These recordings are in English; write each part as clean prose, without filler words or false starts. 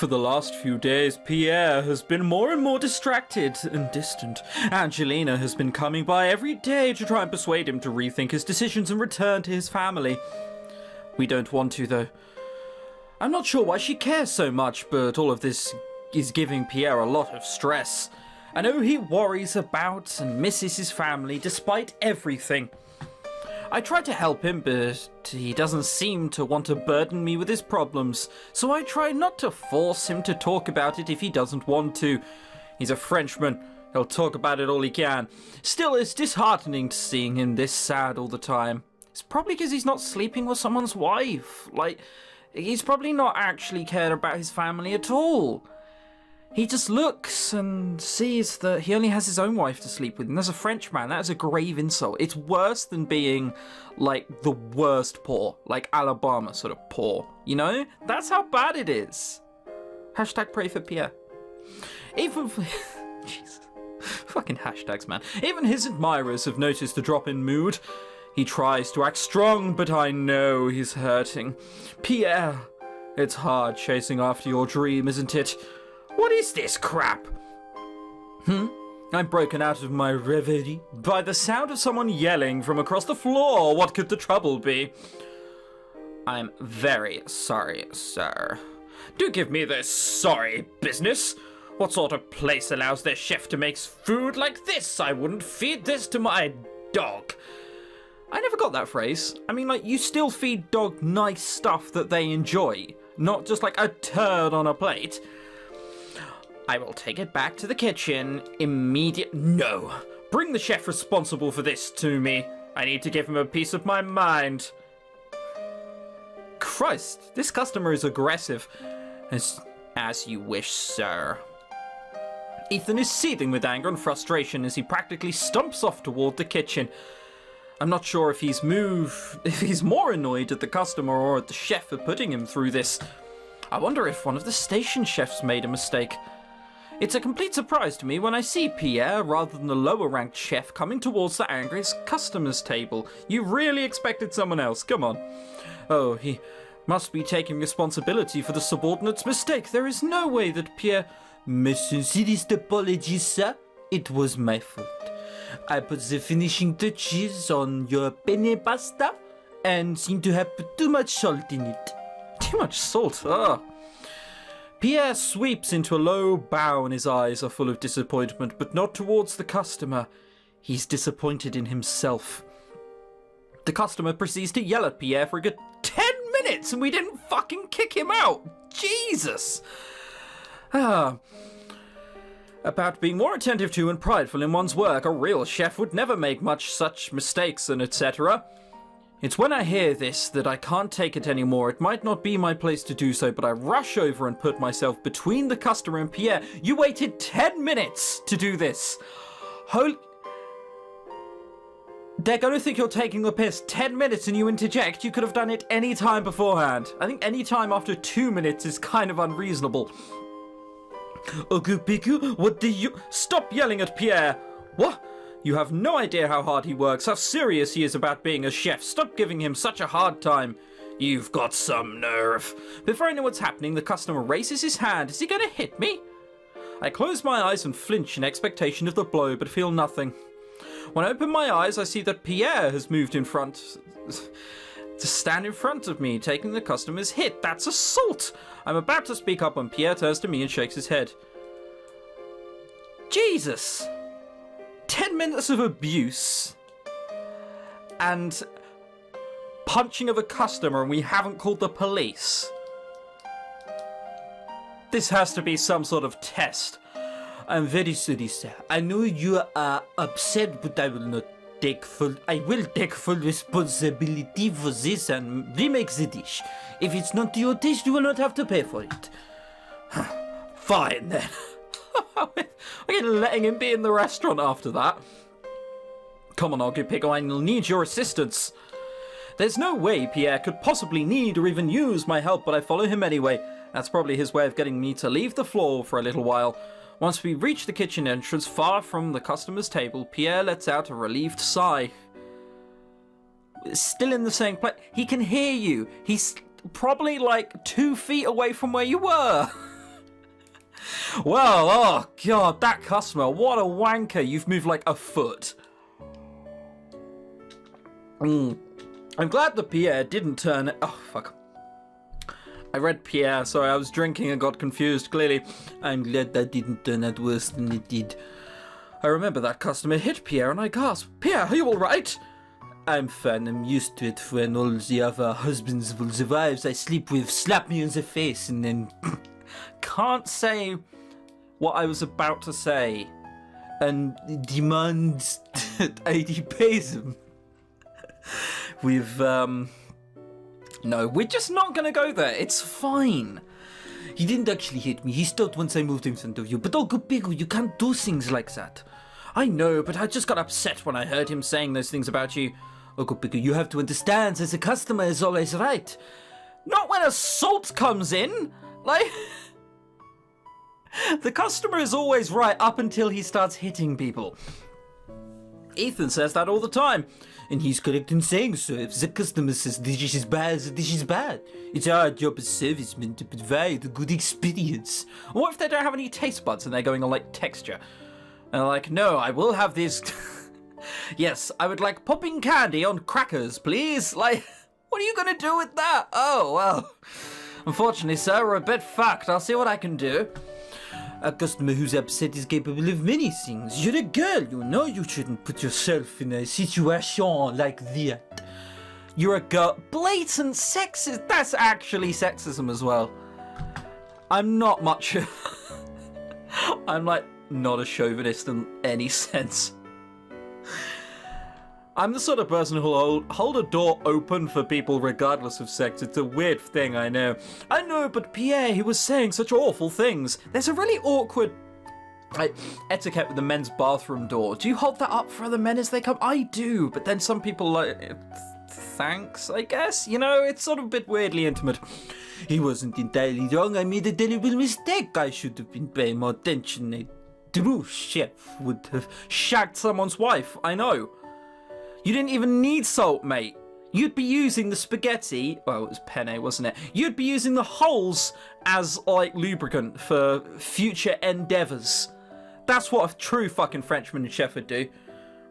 For the last few days, Pierre has been more and more distracted and distant. Angelina has been coming by every day to try and persuade him to rethink his decisions and return to his family. We don't want to, though. I'm not sure why she cares so much, but all of this is giving Pierre a lot of stress. I know he worries about and misses his family despite everything. I try to help him, but he doesn't seem to want to burden me with his problems, so I try not to force him to talk about it if he doesn't want to. He's a Frenchman. He'll talk about it all he can. Still, it's disheartening to seeing him this sad all the time. It's probably because he's not sleeping with someone's wife. He's probably not actually cared about his family at all. He just looks and sees that he only has his own wife to sleep with, and as a Frenchman, that is a grave insult. It's worse than being, the worst poor, like Alabama sort of poor, you know? That's how bad it is. Hashtag pray for Pierre. Jesus. Fucking hashtags, man. Even his admirers have noticed the drop in mood. He tries to act strong, but I know he's hurting. Pierre, it's hard chasing after your dream, isn't it? What is this crap? I'm broken out of my reverie by the sound of someone yelling from across the floor. What could the trouble be? I'm very sorry, sir. Do give me this sorry business. What sort of place allows their chef to make food like this? I wouldn't feed this to my dog. I never got that phrase. I mean, you still feed dog nice stuff that they enjoy, not just a turd on a plate. I will take it back to the kitchen No. Bring the chef responsible for this to me. I need to give him a piece of my mind. Christ, this customer is aggressive. As you wish, sir. Ethan is seething with anger and frustration as he practically stomps off toward the kitchen. I'm not sure if he's more annoyed at the customer or at the chef for putting him through this. I wonder if one of the station chefs made a mistake. It's a complete surprise to me when I see Pierre, rather than the lower-ranked chef, coming towards the angry customer's table. You really expected someone else, come on. Oh, he must be taking responsibility for the subordinate's mistake. There is no way that Pierre... My sincerest apologies, sir. It was my fault. I put the finishing touches on your penne pasta and seem to have put too much salt in it. Too much salt? Ugh. Pierre sweeps into a low bow and his eyes are full of disappointment, but not towards the customer. He's disappointed in himself. The customer proceeds to yell at Pierre for a good 10 minutes and we didn't fucking kick him out. Jesus! About being more attentive to and prideful in one's work, a real chef would never make such mistakes and etc. It's when I hear this that I can't take it anymore. It might not be my place to do so, but I rush over and put myself between the customer and Pierre. You waited 10 minutes to do this. They're going to think you're taking the piss. 10 minutes and you interject. You could have done it any time beforehand. I think any time after 2 minutes is kind of unreasonable. Okay, Piku, what do you... Stop yelling at Pierre. What? You have no idea how hard he works, how serious he is about being a chef. Stop giving him such a hard time. You've got some nerve. Before I know what's happening, the customer raises his hand. Is he going to hit me? I close my eyes and flinch in expectation of the blow, but feel nothing. When I open my eyes, I see that Pierre has moved in front... to stand in front of me, taking the customer's hit. That's assault! I'm about to speak up when Pierre turns to me and shakes his head. Jesus! 10 minutes of abuse and punching of a customer and we haven't called the police. This has to be some sort of test. I'm very sorry, sir. I know you are upset, but I will take full responsibility for this and remake the dish. If it's not to your taste, you will not have to pay for it. Fine then. I'm letting him be in the restaurant after that. Come on, Oggy Pickle, I'll need your assistance. There's no way Pierre could possibly need or even use my help, but I follow him anyway. That's probably his way of getting me to leave the floor for a little while. Once we reach the kitchen entrance, far from the customer's table, Pierre lets out a relieved sigh. Still in the same place. He can hear you. He's probably 2 feet away from where you were. Well, oh god, that customer, what a wanker. You've moved like a foot. I'm glad the Pierre didn't turn... Oh, fuck. I read Pierre, sorry, I was drinking and got confused, clearly. I'm glad that didn't turn out worse than it did. I remember that customer hit Pierre and I gasped, Pierre, are you alright? I'm fine, I'm used to it when all the other husbands of the wives I sleep with slap me in the face and then... Can't say what I was about to say and demands that I repay them. No, we're just not gonna go there. It's fine. He didn't actually hit me. He stopped once I moved in front of you. But Uncle Pickle, you can't do things like that. I know, but I just got upset when I heard him saying those things about you. Uncle Pickle, you have to understand that the customer is always right. Not when assault comes in. Like... The customer is always right up until he starts hitting people. Ethan says that all the time. And he's correct in saying so. If the customer says the dish is bad, the dish is bad. It's our job as servicemen to provide a good experience. What if they don't have any taste buds and they're going on like texture? And they're like, no, I will have this. Yes, I would like popping candy on crackers, please. Like, what are you going to do with that? Oh, well. Unfortunately, sir, we're a bit fucked. I'll see what I can do. A customer who's upset is capable of many things. You're a girl, you know. You shouldn't put yourself in a situation like that. You're a girl. Blatant sexist. That's actually sexism as well. I'm not much... I'm like not a chauvinist in any sense. I'm the sort of person who'll hold a door open for people regardless of sex. It's a weird thing, I know. I know, but Pierre, he was saying such awful things. There's a really awkward etiquette with the men's bathroom door. Do you hold that up for other men as they come? I do, but then some people like... Thanks, I guess? You know, it's sort of a bit weirdly intimate. He wasn't entirely wrong. I made a terrible mistake. I should have been paying more attention. A true chef would have shagged someone's wife. I know. You didn't even need salt, mate. You'd be using the spaghetti... Well, it was penne, wasn't it? You'd be using the holes as, like, lubricant for future endeavours. That's what a true fucking Frenchman and chef would do.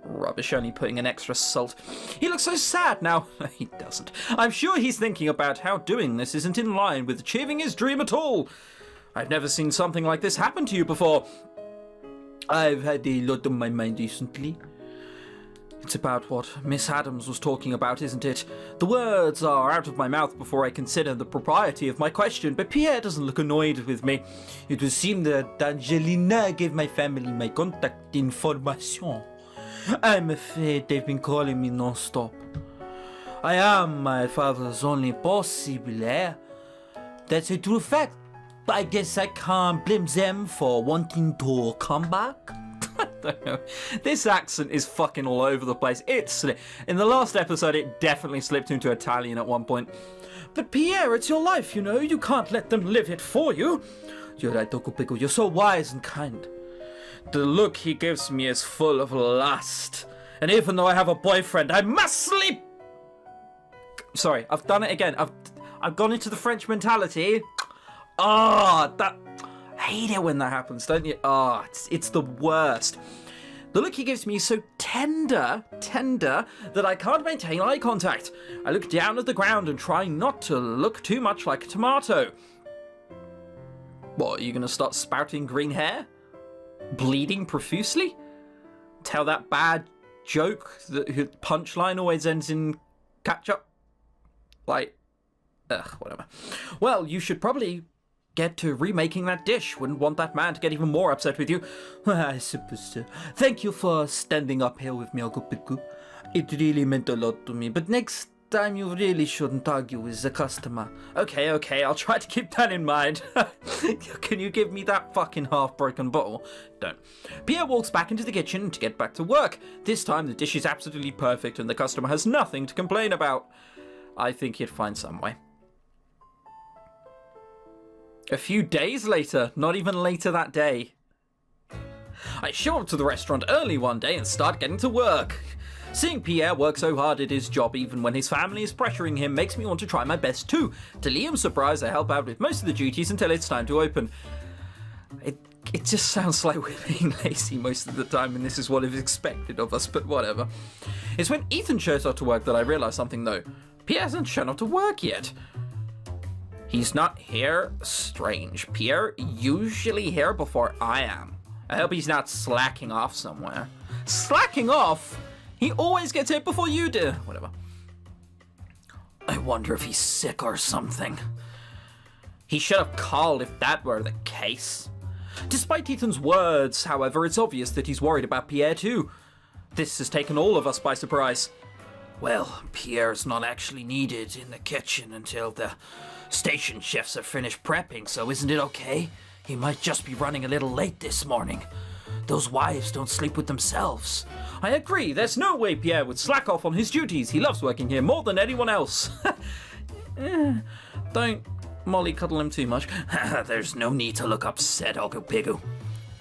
Rubbish, only putting in extra salt. He looks so sad now. He doesn't. I'm sure he's thinking about how doing this isn't in line with achieving his dream at all. I've never seen something like this happen to you before. I've had a lot on my mind recently. It's about what Miss Adams was talking about, isn't it? The words are out of my mouth before I consider the propriety of my question, but Pierre doesn't look annoyed with me. It would seem that Angelina gave my family my contact information. I'm afraid they've been calling me non-stop. I am my father's only possible heir. That's a true fact. I guess I can't blame them for wanting to come back. I don't know. This accent is fucking all over the place. In the last episode, it definitely slipped into Italian at one point. But Pierre, it's your life, you know. You can't let them live it for you. You're right, Uncle Pickle. You're so wise and kind. The look he gives me is full of lust. And even though I have a boyfriend, I must sleep. Sorry, I've done it again. I've gone into the French mentality. I hate it when that happens, don't you? It's the worst. The look he gives me is so tender, that I can't maintain eye contact. I look down at the ground and try not to look too much like a tomato. What, are you going to start spouting green hair? Bleeding profusely? Tell that bad joke that punchline always ends in ketchup? Like, whatever. Well, you should probably get to remaking that dish. Wouldn't want that man to get even more upset with you. I suppose so. Thank you for standing up here with me, Uncle Pickle. It really meant a lot to me. But next time you really shouldn't argue with the customer. Okay, I'll try to keep that in mind. Can you give me that fucking half-broken bottle? Don't. Pierre walks back into the kitchen to get back to work. This time the dish is absolutely perfect and the customer has nothing to complain about. I think he'd find some way. A few days later, not even later that day. I show up to the restaurant early one day and start getting to work. Seeing Pierre work so hard at his job even when his family is pressuring him makes me want to try my best too. To Liam's surprise, I help out with most of the duties until it's time to open. It just sounds like we're being lazy most of the time, and this is what is expected of us, but whatever. It's when Ethan shows up to work that I realise something, though. Pierre hasn't shown up to work yet. He's not here? Strange. Pierre usually here before I am. I hope he's not slacking off somewhere. Slacking off? He always gets here before you do. Whatever. I wonder if he's sick or something. He should have called if that were the case. Despite Ethan's words, however, it's obvious that he's worried about Pierre too. This has taken all of us by surprise. Well, Pierre's not actually needed in the kitchen until the station chefs are finished prepping, so isn't it okay? He might just be running a little late this morning. Those wives don't sleep with themselves. I agree, there's no way Pierre would slack off on his duties. He loves working here more than anyone else. Don't mollycoddle him too much. There's no need to look upset, Ogu-Pigu.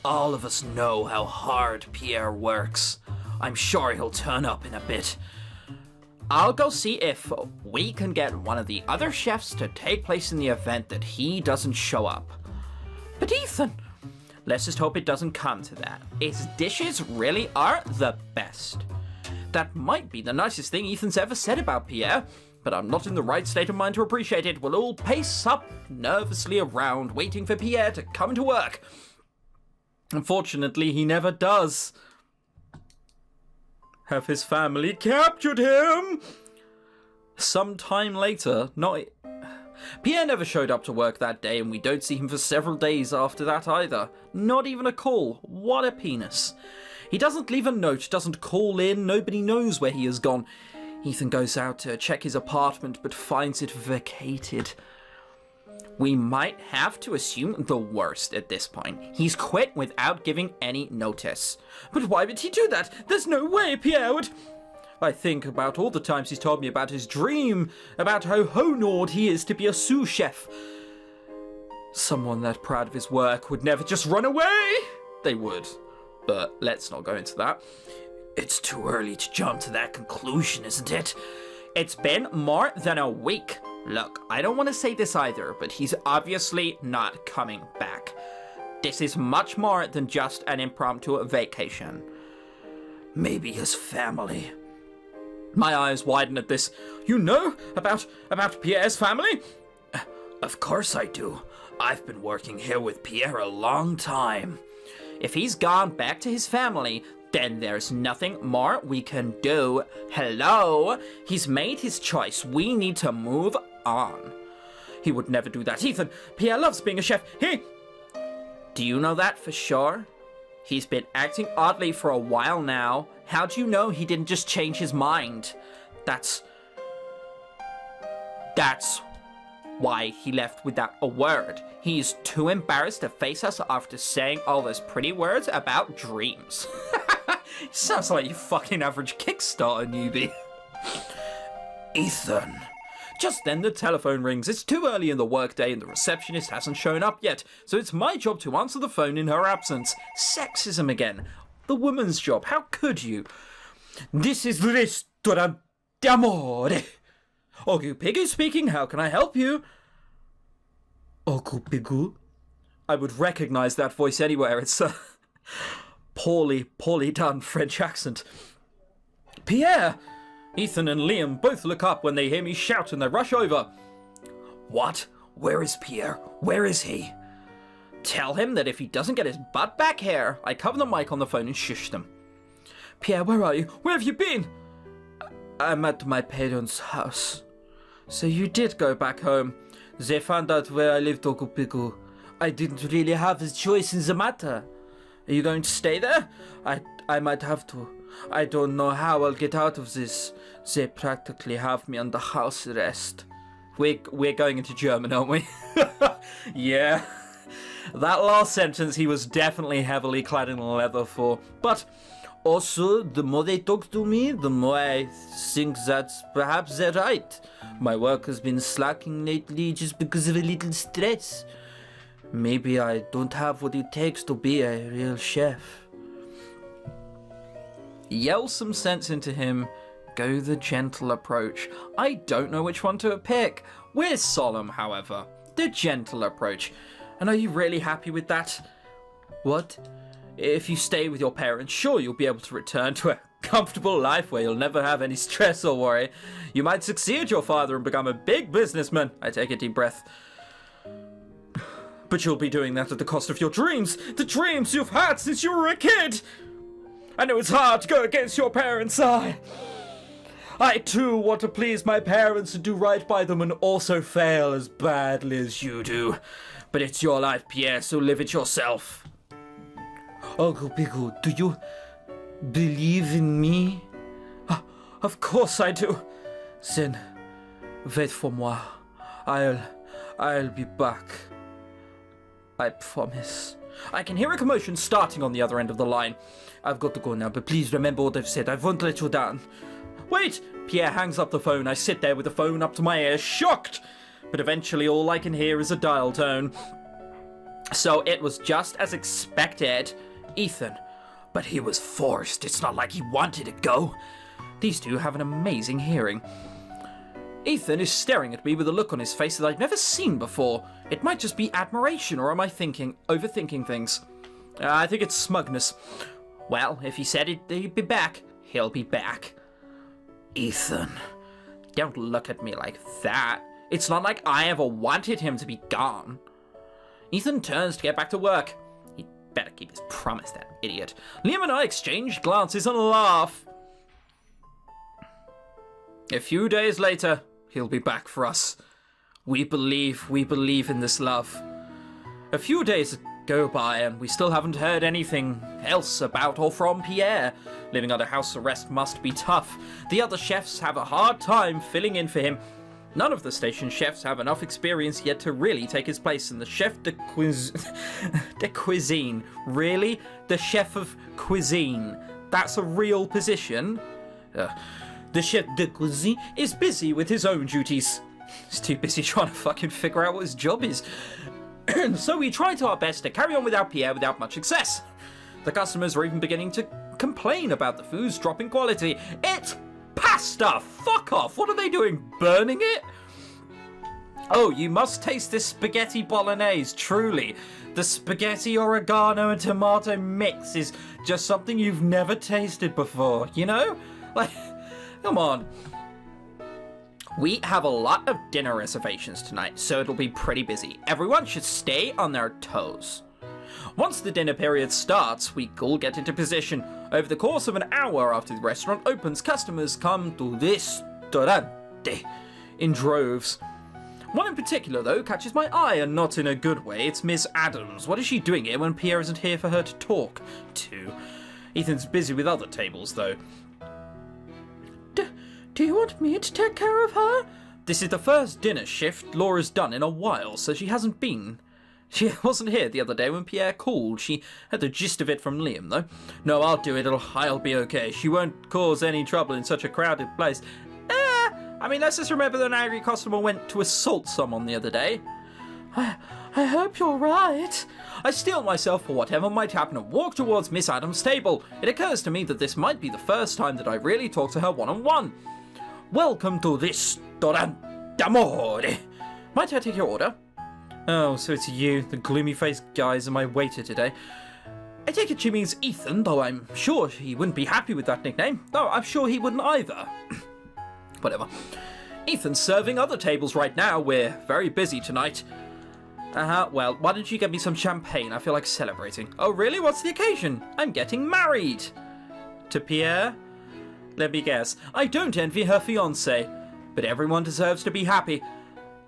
All of us know how hard Pierre works. I'm sure he'll turn up in a bit. I'll go see if we can get one of the other chefs to take place in the event that he doesn't show up. But Ethan, let's just hope it doesn't come to that. His dishes really are the best. That might be the nicest thing Ethan's ever said about Pierre, but I'm not in the right state of mind to appreciate it. We'll all pace up nervously around, waiting for Pierre to come to work. Unfortunately, he never does. Have his family captured him? Sometime later, Pierre never showed up to work that day, and we don't see him for several days after that either. Not even a call. What a penis. He doesn't leave a note, doesn't call in, nobody knows where he has gone. Ethan goes out to check his apartment, but finds it vacated. We might have to assume the worst at this point. He's quit without giving any notice. But why would he do that? There's no way Pierre would... I think about all the times he's told me about his dream, about how honored he is to be a sous chef. Someone that proud of his work would never just run away. They would, but let's not go into that. It's too early to jump to that conclusion, isn't it? It's been more than a week. Look, I don't want to say this either, but he's obviously not coming back. This is much more than just an impromptu vacation. Maybe his family. My eyes widen at this. You know about Pierre's family? Of course I do. I've been working here with Pierre a long time. If he's gone back to his family, then there's nothing more we can do. Hello? He's made his choice. We need to move on. He would never do that. Ethan, Pierre loves being a chef. Do you know that for sure? He's been acting oddly for a while now. How do you know he didn't just change his mind? That's why he left without a word. He's too embarrassed to face us after saying all those pretty words about dreams. Sounds like you fucking average Kickstarter newbie. Ethan. Just then the telephone rings. It's too early in the workday and the receptionist hasn't shown up yet, so it's my job to answer the phone in her absence. Sexism again. The woman's job. How could you? This is Ristorante Amore. Ogu-Pigu speaking. How can I help you? Ogu-Pigu? I would recognize that voice anywhere. It's a poorly done French accent. Pierre! Ethan and Liam both look up when they hear me shout and they rush over. What? Where is Pierre? Where is he? Tell him that if he doesn't get his butt back here, I cover the mic on the phone and shush them. Pierre, where are you? Where have you been? I'm at my parents' house. So you did go back home. They found out where I lived, Ogu-Pigu. I didn't really have a choice in the matter. Are you going to stay there? I might have to. I don't know how I'll get out of this. They practically have me under house arrest. We're going into German, aren't we? Yeah. That last sentence he was definitely heavily clad in leather for. But also, the more they talk to me, the more I think that perhaps they're right. My work has been slacking lately just because of a little stress. Maybe I don't have what it takes to be a real chef. Yell some sense into him. Go the gentle approach. I don't know which one to pick. We're solemn, however. The gentle approach. And are you really happy with that? What? If you stay with your parents, sure, you'll be able to return to a comfortable life where you'll never have any stress or worry. You might succeed your father and become a big businessman. I take a deep breath. But you'll be doing that at the cost of your dreams. The dreams you've had since you were a kid. I know it's hard to go against your parents. I too want to please my parents and do right by them and also fail as badly as you do. But it's your life, Pierre, so live it yourself. Uncle Pickle, do you believe in me? Of course I do. Then, wait for moi. I'll be back. I promise. I can hear a commotion starting on the other end of the line. I've got to go now, but please remember what I've said. I won't let you down. Wait! Pierre hangs up the phone. I sit there with the phone up to my ear, shocked. But eventually all I can hear is a dial tone. So it was just as expected. Ethan. But he was forced. It's not like he wanted to go. These two have an amazing hearing. Ethan is staring at me with a look on his face that I've never seen before. It might just be admiration, or am I overthinking things? I think it's smugness. Well, if he said he'd be back, he'll be back. Ethan, don't look at me like that. It's not like I ever wanted him to be gone. Ethan turns to get back to work. He'd better keep his promise, that idiot. Liam and I exchange glances and laugh. A few days later, he'll be back for us. We believe in this love. A few days go by and we still haven't heard anything else about or from Pierre. Living under house arrest must be tough. The other chefs have a hard time filling in for him. None of the station chefs have enough experience yet to really take his place in the chef de cuisine. Really? The chef of cuisine. That's a real position? The chef de cuisine is busy with his own duties. He's too busy trying to fucking figure out what his job is. So we tried our best to carry on without Pierre without much success. The customers were even beginning to complain about the food's drop in quality. It's pasta! Fuck off! What are they doing? Burning it? Oh, you must taste this spaghetti bolognese, truly. The spaghetti oregano and tomato mix is just something you've never tasted before, you know? Like, come on. We have a lot of dinner reservations tonight, so it'll be pretty busy. Everyone should stay on their toes. Once the dinner period starts, we all get into position. Over the course of an hour after the restaurant opens, customers come to Ristorante in droves. One in particular, though, catches my eye, and not in a good way. It's Miss Adams. What is she doing here when Pierre isn't here for her to talk to? Ethan's busy with other tables, though. Do you want me to take care of her? This is the first dinner shift Laura's done in a while, so she hasn't been. She wasn't here the other day when Pierre called. She had the gist of it from Liam, though. No, I'll do it. I'll be okay. She won't cause any trouble in such a crowded place. I mean, let's just remember that an angry customer went to assault someone the other day. I hope you're right. I steel myself for whatever might happen and walk towards Miss Adams' table. It occurs to me that this might be the first time that I really talk to her one-on-one. Welcome to Ristorante Amore. Might I take your order? Oh, so it's you, the gloomy-faced guys, and my waiter today. I take it she means Ethan, though I'm sure he wouldn't be happy with that nickname. Though I'm sure he wouldn't either. Whatever. Ethan's serving other tables right now. We're very busy tonight. Well, why don't you get me some champagne? I feel like celebrating. Oh, really? What's the occasion? I'm getting married. To Pierre? Let me guess. I don't envy her fiancé. But everyone deserves to be happy.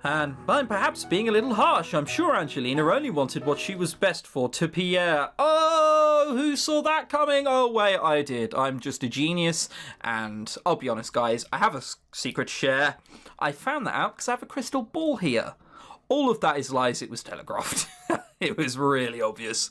And I'm perhaps being a little harsh. I'm sure Angelina only wanted what she was best for to Pierre. Oh, who saw that coming? Oh, wait, I did. I'm just a genius. And I'll be honest, guys, I have a secret share. I found that out because I have a crystal ball here. All of that is lies. It was telegraphed. It was really obvious.